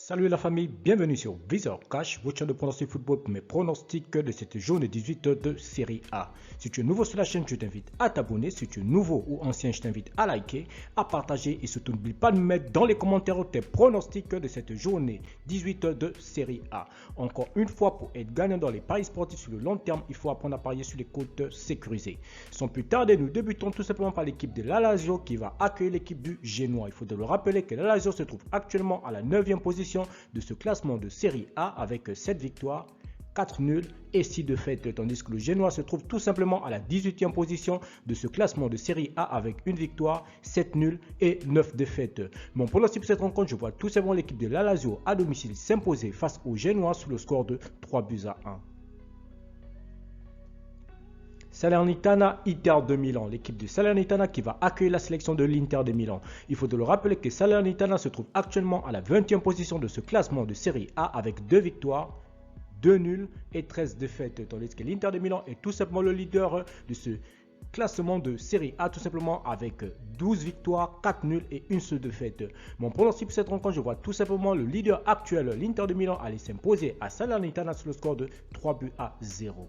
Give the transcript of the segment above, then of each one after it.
Salut la famille, bienvenue sur Visor Cash, votre chaîne de pronostic football pour mes pronostics de cette journée 18 de Série A. Si tu es nouveau sur la chaîne, je t'invite à t'abonner. Si tu es nouveau ou ancien, je t'invite à liker, à partager et surtout n'oublie pas de mettre dans les commentaires tes pronostics de cette journée 18 de Série A. Encore une fois, pour être gagnant dans les paris sportifs sur le long terme, il faut apprendre à parier sur les cotes sécurisées. Sans plus tarder, nous débutons tout simplement par l'équipe de la Lazio qui va accueillir l'équipe du Genoa. Il faut de le rappeler que la Lazio se trouve actuellement à la 9e position de ce classement de Série A avec 7 victoires, 4 nuls et 6 défaites, tandis que le Genoa se trouve tout simplement à la 18e position de ce classement de Série A avec une victoire, 7 nuls et 9 défaites. Mon pronostic pour cette rencontre, je vois tout simplement l'équipe de la Lazio à domicile s'imposer face au Genoa sous le score de 3 buts à 1. Salernitana Inter de Milan, l'équipe de Salernitana qui va accueillir la sélection de l'Inter de Milan. Il faut de le rappeler que Salernitana se trouve actuellement à la 20e position de ce classement de Série A avec 2 victoires, 2 nuls et 13 défaites, tandis que l'Inter de Milan est tout simplement le leader de ce classement de Série A, tout simplement avec 12 victoires, 4 nuls et une seule défaite. Mon pronostic pour cette rencontre, je vois tout simplement le leader actuel, l'Inter de Milan, aller s'imposer à Salernitana sur le score de 3 buts à 0.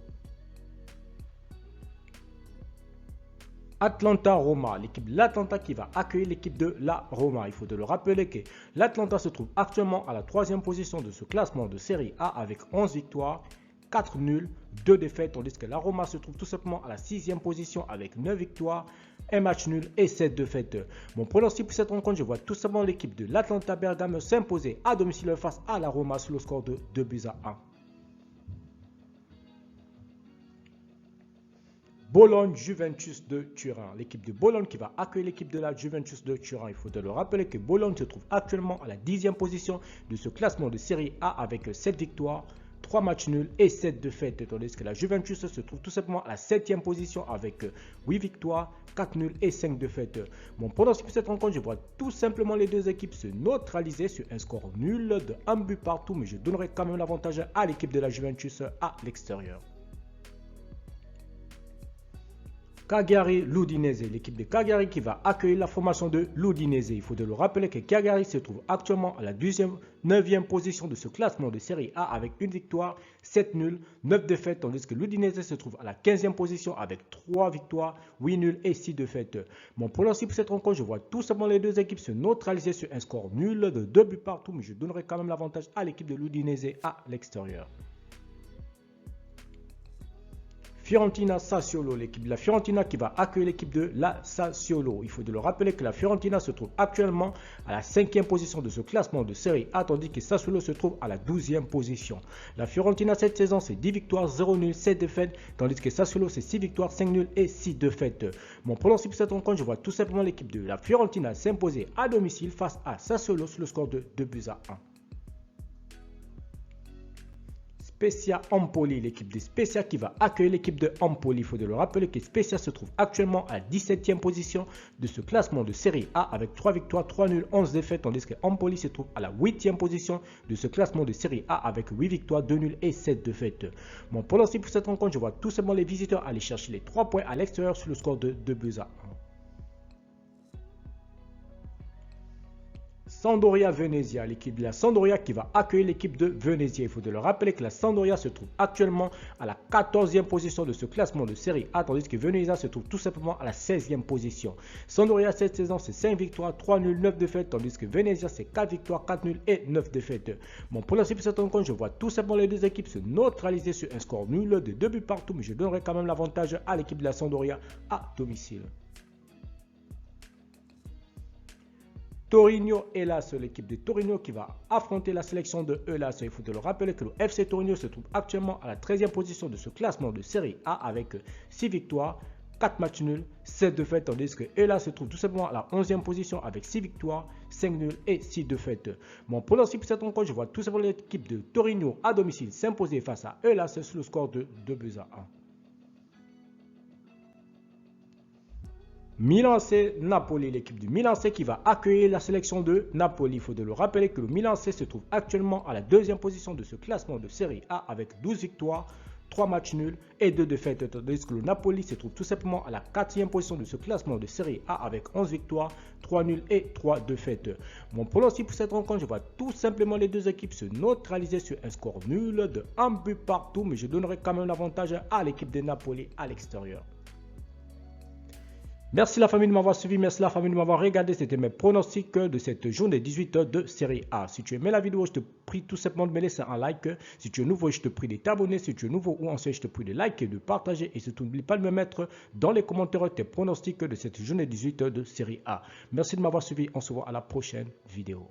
Atlanta-Roma, l'équipe de l'Atlanta qui va accueillir l'équipe de la Roma. Il faut de le rappeler que l'Atlanta se trouve actuellement à la 3e position de ce classement de Série A avec 11 victoires, 4 nuls, 2 défaites, tandis que la Roma se trouve tout simplement à la 6e position avec 9 victoires, 1 match nul et 7 défaites. Mon pronostic pour cette rencontre, je vois tout simplement l'équipe de l'Atlanta Bergame s'imposer à domicile face à la Roma sur le score de 2 buts à 1. Bologne-Juventus de Turin. L'équipe de Bologne qui va accueillir l'équipe de la Juventus de Turin. Il faut de le rappeler que Bologne se trouve actuellement à la 10e position de ce classement de Série A avec 7 victoires, 3 matchs nuls et 7 défaites. Tandis que la Juventus se trouve tout simplement à la 7e position avec 8 victoires, 4 nuls et 5 défaites. Mon pronostic pour cette rencontre, je vois tout simplement les deux équipes se neutraliser sur un score nul de 1 but partout, mais je donnerai quand même l'avantage à l'équipe de la Juventus à l'extérieur. Cagliari-l'Udinese, l'équipe de Cagliari qui va accueillir la formation de l'Udinese. Il faut de le rappeler que Cagliari se trouve actuellement à la 9e position de ce classement de Série A avec une victoire, 7 nuls, 9 défaites, tandis que l'Udinese se trouve à la 15e position avec 3 victoires, 8 nuls et 6 défaites. Mon pronostic pour cette rencontre, je vois tout simplement les deux équipes se neutraliser sur un score nul de 2 buts partout, mais je donnerai quand même l'avantage à l'équipe de l'Udinese à l'extérieur. Fiorentina-Sassuolo, l'équipe de la Fiorentina qui va accueillir l'équipe de la Sassuolo. Il faut de le rappeler que la Fiorentina se trouve actuellement à la 5e position de ce classement de Série A, tandis que Sassuolo se trouve à la 12e position. La Fiorentina cette saison c'est 10 victoires, 0 nuls, 7 défaites, tandis que Sassuolo c'est 6 victoires, 5 nuls et 6 défaites. Mon pronostic pour cette rencontre, je vois tout simplement l'équipe de la Fiorentina s'imposer à domicile face à Sassuolo sur le score de 2 buts à 1. Spezia Empoli, l'équipe de Spezia qui va accueillir l'équipe de Empoli. Il faut de le rappeler que Spezia se trouve actuellement à la 17e position de ce classement de Série A avec 3 victoires, 3 nuls, 11 défaites, tandis que Empoli se trouve à la 8e position de ce classement de Série A avec 8 victoires, 2 nuls et 7 défaites. Mon pronostic pour cette rencontre, je vois tout simplement les visiteurs aller chercher les 3 points à l'extérieur sur le score de 2 buts à 1. Sampdoria-Venezia, l'équipe de la Sampdoria qui va accueillir l'équipe de Venezia. Il faut de le rappeler que la Sampdoria se trouve actuellement à la 14e position de ce classement de Série A, tandis que Venezia se trouve tout simplement à la 16e position. Sampdoria cette saison c'est 5 victoires, 3 nuls, 9 défaites, tandis que Venezia c'est 4 victoires, 4 nuls et 9 défaites. Mon pronostic pour cette rencontre, je vois tout simplement les deux équipes se neutraliser sur un score nul de 2 buts partout, mais je donnerai quand même l'avantage à l'équipe de la Sampdoria à domicile. Torino-Hellas, l'équipe de Torino qui va affronter la sélection de Hellas. Il faut de le rappeler que le FC Torino se trouve actuellement à la 13e position de ce classement de Série A avec 6 victoires, 4 matchs nuls, 7 défaites, tandis que Hellas se trouve tout simplement à la 11e position avec 6 victoires, 5 nuls et 6 défaites. Mon pronostic pour cette rencontre, je vois tout simplement l'équipe de Torino à domicile s'imposer face à Hellas sur le score de 2 buts à 1. Milan AC Napoli, l'équipe du Milan AC qui va accueillir la sélection de Napoli. Il faut de le rappeler que le Milan AC se trouve actuellement à la 2e position de ce classement de Série A avec 12 victoires, 3 matchs nuls et 2 défaites, tandis que le Napoli se trouve tout simplement à la 4e position de ce classement de Serie A avec 11 victoires, 3 nuls et 3 défaites. Mon pronostic pour cette rencontre, je vois tout simplement les deux équipes se neutraliser sur un score nul de 1 but partout, mais je donnerai quand même l'avantage à l'équipe de Napoli à l'extérieur. Merci la famille de m'avoir suivi, merci la famille de m'avoir regardé, c'était mes pronostics de cette journée 18 de Serie A. Si tu aimais la vidéo, je te prie tout simplement de me laisser un like. Si tu es nouveau, je te prie de t'abonner. Si tu es nouveau ou ancien, je te prie de liker, de partager et surtout n'oublie pas de me mettre dans les commentaires tes pronostics de cette journée 18 de Serie A. Merci de m'avoir suivi, on se voit à la prochaine vidéo.